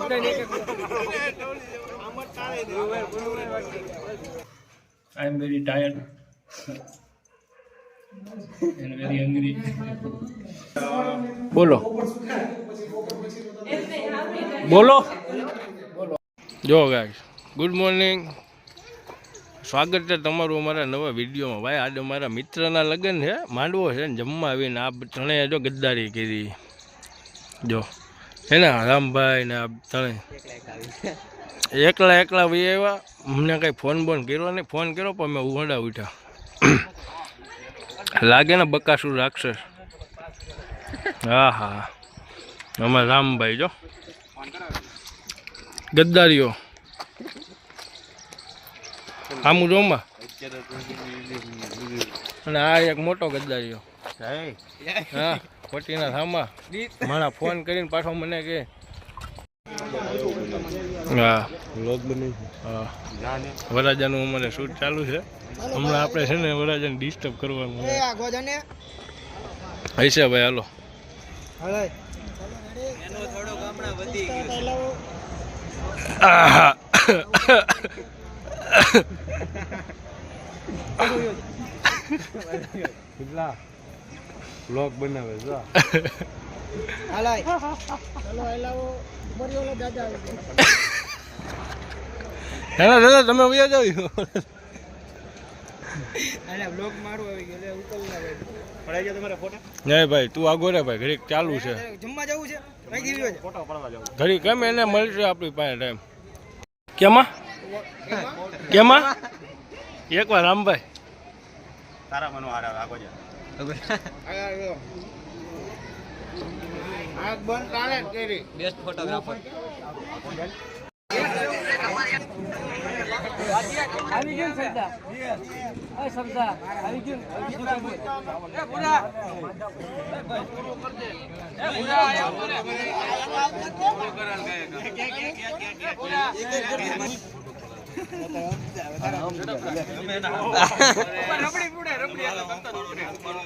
I am very tired and very hungry. બોલો બોલો જો ગાઈસ ગુડ મોર્નિંગ, સ્વાગત છે તમારું અમારા નવા વિડીયોમાં. ભાઈ આજે મારા મિત્રના લગ્ન છે, માંડવો છે ને જમવા આવીને આ ત્રણે જો ગદ્દારી કરી જો છે ને રામભાઈ ને આ ત્રણે એકલા ભાઈ આવ્યા. અમને કંઈ ફોન કર્યો નહીં, ફોન કર્યો પણ મેં ઉઘડા ઉઠ્યા. લાગે ને બકાસુર રાક્ષસ. હા અમારા રામભાઈ જો ગદ્દારીઓ આમું જોમાં અને આ એક મોટો ગદ્દારીઓ. હા ખોટીના થામા મારા ફોન કરીને પાછો મને કે હા વરાજાનું અમારે શૂટ ચાલુ છે. હમણાં આપણે છે ને વરાજાને ડિસ્ટર્બ કરવાનું હશે ભાઈ. હાલો બ્લોગ બનાવે જો દાદા તમે વયા જાવ. નહીં ભાઈ તું આગો રે ભાઈ, ઘડીક ચાલુ છે ઘડી કેમ એને મળશે આપણી પાસે ટાઈમ. કેમાં એકવાર રામભાઈ તારા મનો આગો જા બેસ્ટ ફોટોગ્રાફર આવી ગયું સરદા ઓય સરદા આવી ગયું એ પૂરા પૂરો કર દે એ પૂરા આયા પૂરો કરાલ ગયા પૂરા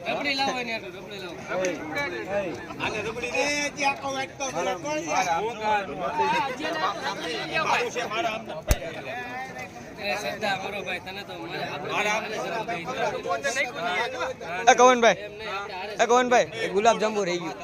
રબડી લાવો ને રબડી લાવો આને રબડી દે જ્યાં કો વાટ તો ફરક પડી મારા એ સદ્દા કરો ભાઈ તને તો કવનભાઈ ગુલાબ જાંબુ રહી ગયું.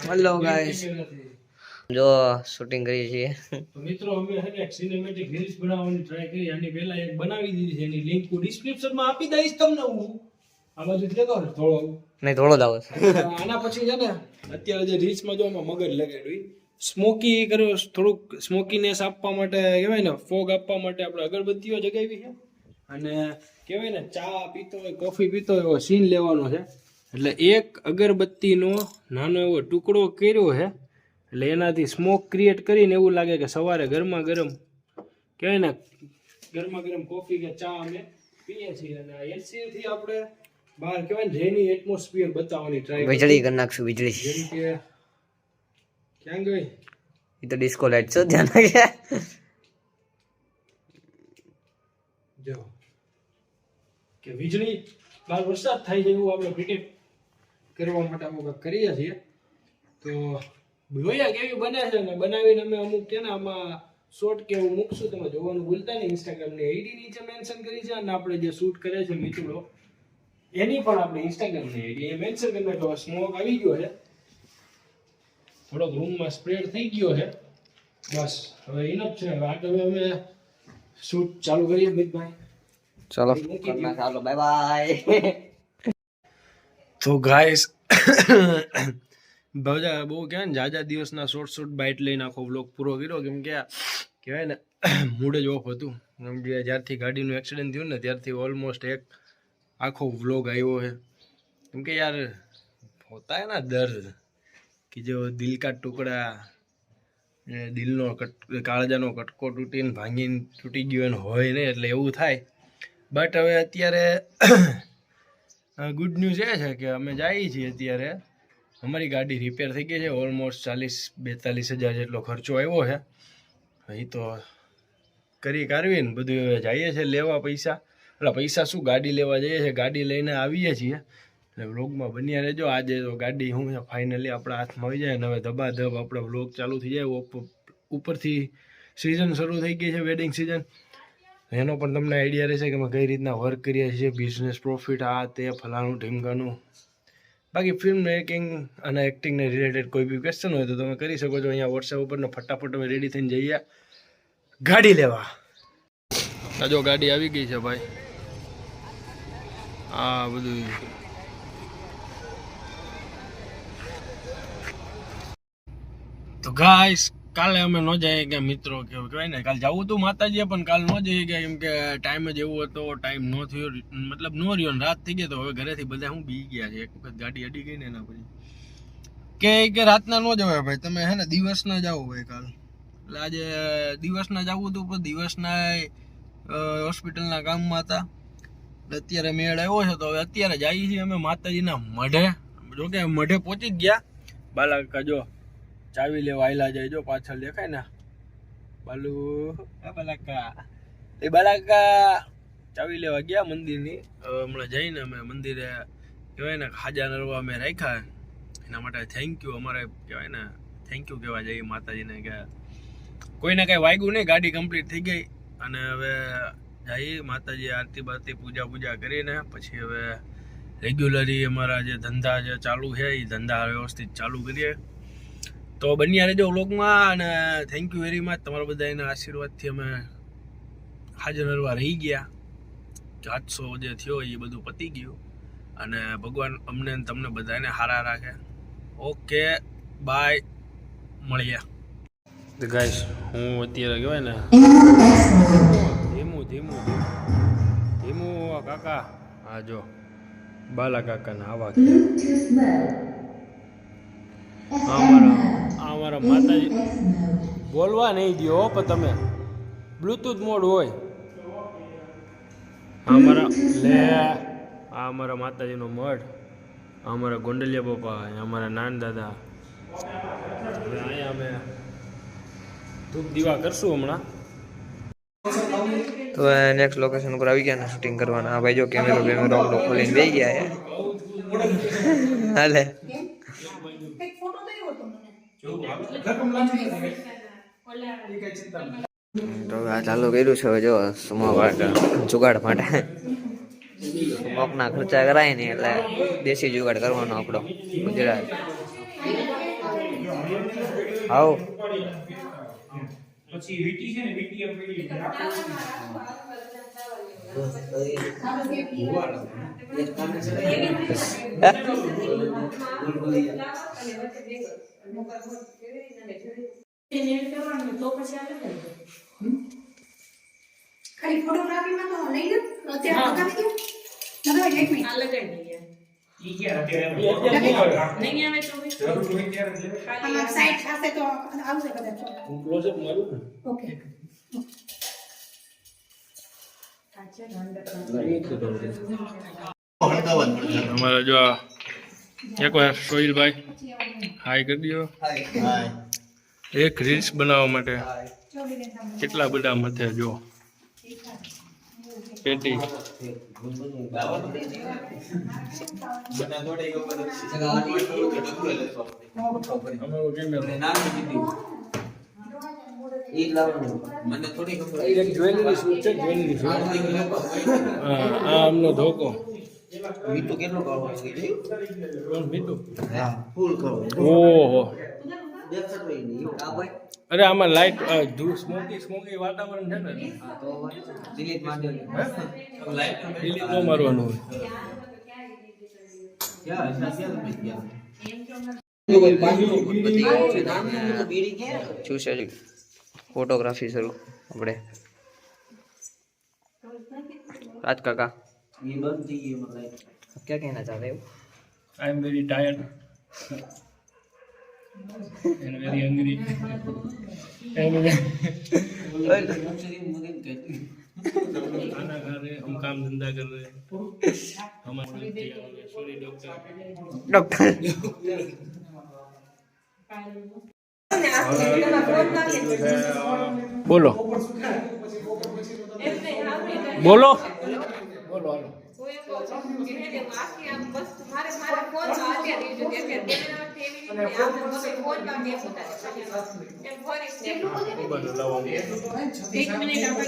હેલો ગાઈસ, જો શૂટિંગ કરી છીએ મિત્રો. અમે છે ને સિનેમેટિક રીલ્સ બનાવવાની ટ્રાય કરી. આની પહેલા એક બનાવી દીધી છે, એની લિંક હું ડિસ્ક્રિપ્શનમાં આપી દઈશ તમને. હું આ બાજુ લેતો થોડો નહીં થોડો જ આવે આના પછી છે ને અત્યારે જે રીલ્સમાં જો આમાં મગજ લગાડ્યું સ્મોકી કર્યો, થોડુંક સ્મોકીનેસ આપવા માટે કહેવાય ને, ફોગ આપવા માટે આપણે અગરબત્તીઓ જગાવી છે. અને કહેવાય ને ચા પીતો હોય, કોફી પીતો હોય એવો સીન લેવાનો છે. એટલે એક અગરબત્તીનો નાનો એવો ટુકડો કર્યો છે. એટલે એનાથી સ્મોક ક્રિએટ કરીને એવું લાગે કે સવારે ગરમા ગરમ કહેવાય ને ગરમા ગરમ કોફી કે ચા અમે પીએ છીએ. અને એલસીથી આપણે બહાર કહેવાય ને જેની એટમોસ્ફિયર બતાવવાની ટ્રાય વીજળી કરી નાખશું. વીજળી જેમ કે ક્યાં ગઈ એ તો ડિસ્કો લાઈટ છે ધ્યાન રાખ્યા જો કે વીજળી બહાર વરસાદ થાય છે એવું આપણે પ્રિડિક્ટ કરવા માટે અમે કરીએ છીએ. તો જોયા કેવી બને છે ને બનાવીને અમે અમુક છે ને આમાં શોર્ટ કે એવું મૂકશું. તમે જોવાનું ભૂલતા નહીં. ઇન્સ્ટાગ્રામની આઈડી નીચે મેન્શન કરી છે અને આપણે જે શૂટ કરે છે મિત્રો એની પણ આપણે ઇન્સ્ટાગ્રામની આઈડી એ મેન્શન કરીને તો સ્મોક આવી ગયો છે, થોડોક રૂમમાં સ્પ્રેડ થઈ ગયો છે. બસ હવે ઇનફ છે. હવે આગળ અમે શૂટ ચાલુ કરીએ મિતભાઈ. ચાલો ચાલો બાય બાય. તો ગાઈસ બહુ કહેવાય ને જાજા દિવસના શોર્ટ બાઇટ લઈને આખો વ્લોગ પૂરો કર્યો. કેમ કે કહેવાય ને મૂડ જ ઓફ હતું. કેમ કે જ્યારથી ગાડીનું એક્સિડન્ટ થયું ને ત્યારથી ઓલમોસ્ટ એક આખો વ્લોગ આવ્યો છે. કેમ કે યાર હોતા હે ના દર્દ કે જો દિલ કા ટુકડા દિલનો કાળજાનો કટકો તૂટીને ભાંગીને તૂટી ગયો હોય ને એટલે એવું થાય. બટ હવે અત્યારે ગુડ ન્યૂઝ એ છે કે અમે જઈએ છીએ અત્યારે. અમારી ગાડી રિપેર થઈ ગઈ છે. ઓલમોસ્ટ 40-42 હજાર જેટલો ખર્ચો આવ્યો છે. એ તો કાઢવીને બધું હવે જઈએ છીએ લેવા પૈસા. એટલે પૈસા શું, ગાડી લેવા જઈએ છીએ, ગાડી લઈને આવીએ છીએ. એટલે વ્લોગમાં બન્યા રહેજો. આજે તો ગાડી હું ફાઇનલી આપણા હાથમાં આવી જાય ને હવે ધબાધબ આપણો વ્લોગ ચાલુ થઈ જાય. ઉપરથી સિઝન શરૂ થઈ ગઈ છે, વેડિંગ સિઝન. એનો પણ તમને આઈડિયા રહેશે કે અમે કઈ રીતના વર્ક કરીએ છીએ, બિઝનેસ પ્રોફિટ, આ તે ફલાણું ઢીમકાનું. બાકી ફિલ્મ મેકિંગ અને એક્ટિંગને રિલેટેડ કોઈ બી ક્વેશ્ચન હોય તો તમે કરી શકો છો અહીંયા વોટ્સએપ ઉપર ને ફટાફટ અમે રેડી થઈને જઈએ ગાડી લેવા. આ જો ગાડી આવી ગઈ છે ભાઈ. આ બધું તો ગાઈસ કાલે અમે ન જઈએ ગયા મિત્રો, કે કહેવાય ને કાલે જવું હતું માતાજીએ પણ કાલે ન જઈએ ગયા કેમ કે ટાઈમ જ એવો હતો, ટાઈમ ન થયો, મતલબ ન રહ્યો ને રાત થઈ ગઈ. તો હવે ઘરેથી બધા હું બી ગયા છે. એક વખત ગાડી અડી ગઈ ને એના પછી કે રાતના ન જવાય ભાઈ, તમે હે ને દિવસના જાઓ ભાઈ કાલ. એટલે આજે દિવસના જવું હતું પણ દિવસના હોસ્પિટલના કામમાં હતા. એટલે અત્યારે મેળ આવ્યો છે તો હવે અત્યારે જઈએ છીએ અમે માતાજીના મઢે. જોકે મઢે પહોંચી જ ગયા. બાલાકા જો ચાવી લેવા આયલા જાય, જો પાછળ દેખાય ને બાલુ બાલાકા ચાવી લેવા ગયા મંદિરની. હમણાં જઈને અમે મંદિરે કહેવાય ને ખાજા નરવા અમે રાખ્યા. એના માટે થેન્ક યુ અમારે કહેવાય ને થેન્ક યુ કહેવા જઈએ માતાજીને કે કોઈને કાંઈ વાગ્યું નહીં, ગાડી કમ્પ્લીટ થઈ ગઈ. અને હવે જઈએ માતાજી આરતી બારતી પૂજા કરીને પછી હવે રેગ્યુલરી અમારા જે ધંધા જે ચાલુ છે એ ધંધા વ્યવસ્થિત ચાલુ કરીએ. તો બન્યા રહેજો વ્લોગમાં. અને થેન્ક યુ વેરી મચ તમારા બધાના આશીર્વાદથી અમે હાજર નરવા રહી ગયા. હાદસો જે થયો એ બધું પતી ગયું. અને ભગવાન અમને તમને બધાને હારા રાખે. ઓકે બાય, મળીએ. ગાઈસ હું અત્યારે કહેવાય ને ધીમું કાકા, હા જો બાલા કાકાને આવા અમારા માતાજી બોલવા નહીં દો પણ તમે બ્લૂટૂથ મોડ હોય. અમારા માતાજીનો મઢ, અમારા ગોંડલિયા બાપા, અમારા નાન દાદા. અહીંયા અમે ધૂપ દીવા કરશું હમણાં. તો નેક્સ્ટ લોકેશન ઉપર આવી ગયા ને શૂટિંગ કરવાના. આ ભાઈ જો કેમેરો આપણો ખોલીને બેસી ગયા છે. હાલે તો આ ચાલુ કર્યું છે હવે જો જુગાડ માટે. મોકના ખર્ચા કરાય ને એટલે દેશી જુગાડ કરવાનો આપણો ગુજરાત. આવો પછી વીટી છે ને વીટી ખાલી ફોટોગ્રાફીમાં તો લઈ લો અત્યારે લગાવી દો. આ લગાવી દઈએ. ઈ ક્યાં અત્યારે નહીં આવે તો ખાલી સાઈડ સાથે તો આવશે કદાચ. હું ક્લોઝ અપ મારું ને. ઓકે. અમારા જો એકવાર સોહિલભાઈ હાય કરી દો. એક રીલ્સ બનાવવા માટે કેટલા બધા મથે જો પેટી આમનો ધોકો મીઠું કેટલું ઓહો. અરે આમાં લાઈટ સ્મોકી વાતાવરણ છે ને ડિલીટ ન મારવાનું હોય. ફોટોગ્રાફી શરૂ આપણે રાજ કાકા क्या कहना चाह रहे हो? I am very tired. And very hungry. And खाना खा रहे, हम काम धंधा कर रहे, हमारे सॉरी डॉक्टर बोलो बोलो હું એમ કહું છું કે એને વાકી આમ બસ મારે મારા ફોનમાં અત્યારે જો કે કેમેરા તેવી રીતે આપણે મગજ ફોનમાં કેમ ઉતારે એમ ફરી 1 મિનિટ આપણે